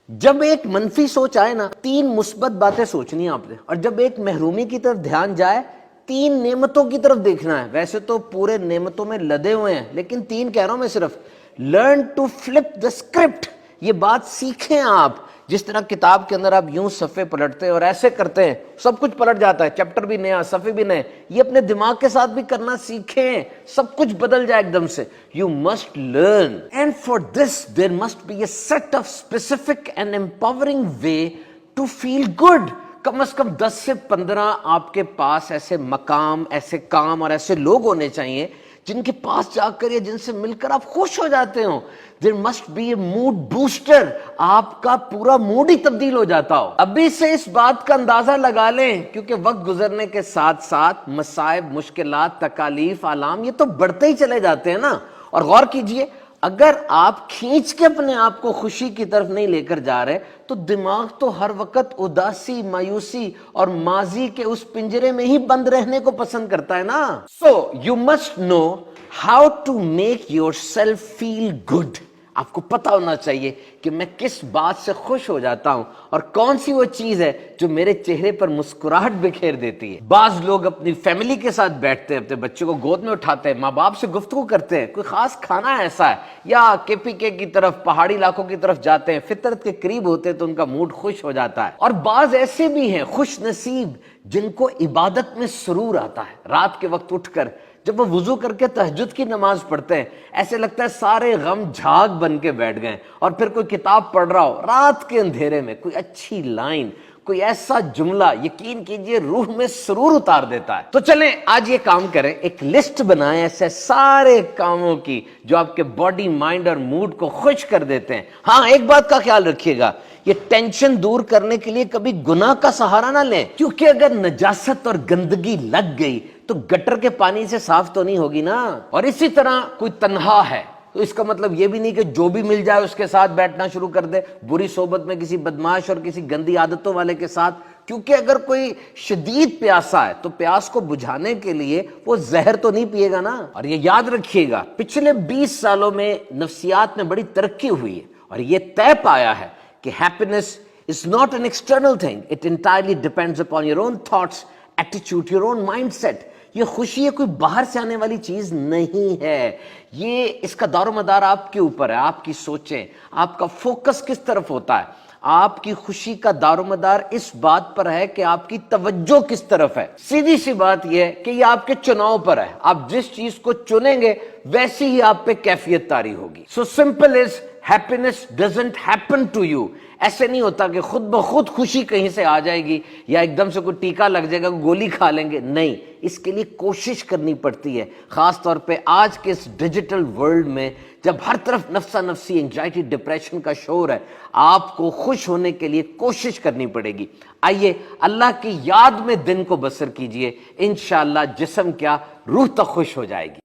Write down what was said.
جب ایک منفی سوچ آئے نا، 3 مثبت باتیں سوچنی ہیں آپ نے، اور جب ایک محرومی کی طرف دھیان جائے 3 نعمتوں کی طرف دیکھنا ہے۔ ویسے تو پورے نعمتوں میں لدے ہوئے ہیں، لیکن 3 کہہ رہا ہوں میں صرف۔ Learn to flip the script, یہ بات سیکھیں آپ۔ جس طرح کتاب کے اندر آپ یوں صفحے پلٹتے ہیں اور ایسے کرتے ہیں، سب کچھ پلٹ جاتا ہے، چیپٹر بھی نیا، صفحے بھی نئے، یہ اپنے دماغ کے ساتھ بھی کرنا سیکھیں، سب کچھ بدل جائے ایک دم سے۔ You must learn, and for this there must be a set of specific and empowering way to feel good. کم از کم 10 سے 15 آپ کے پاس ایسے مقام، ایسے کام اور ایسے لوگ ہونے چاہیے جن کے پاس جا کر یا جن سے مل کر آپ خوش ہو جاتے ہوں۔ There must be a mood booster, آپ کا پورا موڈ ہی تبدیل ہو جاتا ہو۔ ابھی سے اس بات کا اندازہ لگا لیں، کیونکہ وقت گزرنے کے ساتھ ساتھ مصائب، مشکلات، تکالیف، آلام یہ تو بڑھتے ہی چلے جاتے ہیں نا۔ اور غور کیجئے، اگر آپ کھینچ کے اپنے آپ کو خوشی کی طرف نہیں لے کر جا رہے تو دماغ تو ہر وقت اداسی، مایوسی اور ماضی کے اس پنجرے میں ہی بند رہنے کو پسند کرتا ہے نا۔ So you must know how to make yourself feel good. آپ کو پتا ہونا چاہیے کہ میں کس بات سے خوش ہو جاتا ہوں اور کون سی وہ چیز ہے جو میرے چہرے پر مسکراہٹ بکھیر دیتی ہے۔ بعض لوگ اپنی فیملی کے ساتھ بیٹھتے ہیں، اپنے بچوں کو گود میں اٹھاتے ہیں، ماں باپ سے گفتگو کرتے ہیں، کوئی خاص کھانا ایسا ہے، یا KPK کی طرف، پہاڑی علاقوں کی طرف جاتے ہیں، فطرت کے قریب ہوتے ہیں تو ان کا موڈ خوش ہو جاتا ہے۔ اور بعض ایسے بھی ہیں خوش نصیب جن کو عبادت میں سرور آتا ہے۔ رات کے وقت اٹھ کر جب وہ وضو کر کے تہجد کی نماز پڑھتے ہیں، ایسے لگتا ہے سارے غم جھاگ بن کے بیٹھ گئے، اور پھر کوئی کتاب پڑھ رہا ہو رات کے اندھیرے میں، کوئی اچھی لائن، کوئی ایسا جملہ، یقین کیجئے روح میں سرور اتار دیتا ہے۔ تو چلیں آج یہ کام کریں، ایک لسٹ بنائیں ایسے سارے کاموں کی جو آپ کے باڈی، مائنڈ اور موڈ کو خوش کر دیتے ہیں۔ ہاں ایک بات کا خیال رکھیے گا، یہ ٹینشن دور کرنے کے لیے کبھی گناہ کا سہارا نہ لیں، کیونکہ اگر نجاست اور گندگی لگ گئی تو گٹر کے پانی سے صاف تو نہیں ہوگی نا۔ اور اسی طرح کوئی تنہا ہے تو اس کا مطلب یہ بھی نہیں کہ جو بھی مل جائے اس کے ساتھ بیٹھنا شروع کر دے، بری صحبت میں کسی بدماش اور کسی گندی عادتوں والے کے ساتھ، کیونکہ اگر کوئی شدید پیاسا ہے تو پیاس کو بجھانے کے لیے وہ زہر تو نہیں پیے گا نا۔ اور یہ یاد رکھیے گا، پچھلے 20 سالوں میں نفسیات میں بڑی ترقی ہوئی ہے، اور یہ طے پایا ہے کہ happiness is not an external thing. It entirely depends upon your own thoughts, attitude, your own mindset. یہ خوشی ہے کوئی باہر سے آنے والی چیز نہیں ہے، یہ اس کا دار و مدار آپ کے اوپر ہے، آپ کی سوچیں، آپ کا فوکس کس طرف ہوتا ہے۔ آپ کی خوشی کا دار و مدار اس بات پر ہے کہ آپ کی توجہ کس طرف ہے۔ سیدھی سی بات یہ ہے کہ یہ آپ کے چناؤ پر ہے، آپ جس چیز کو چنیں گے ویسی ہی آپ پہ کیفیت طاری ہوگی۔ So simple is happiness doesn't happen to you. ایسے نہیں ہوتا کہ خود بخود خوشی کہیں سے آ جائے گی یا ایک دم سے کوئی ٹیکا لگ جائے گا، گولی کھا لیں گے، نہیں، اس کے لیے کوشش کرنی پڑتی ہے۔ خاص طور پہ آج کے اس ڈیجیٹل ورلڈ میں جب ہر طرف نفسا نفسی، انگزائٹی، ڈپریشن کا شور ہے، آپ کو خوش ہونے کے لیے کوشش کرنی پڑے گی۔ آئیے اللہ کی یاد میں دن کو بسر کیجئے، انشاءاللہ جسم کیا روح تک خوش ہو جائے گی۔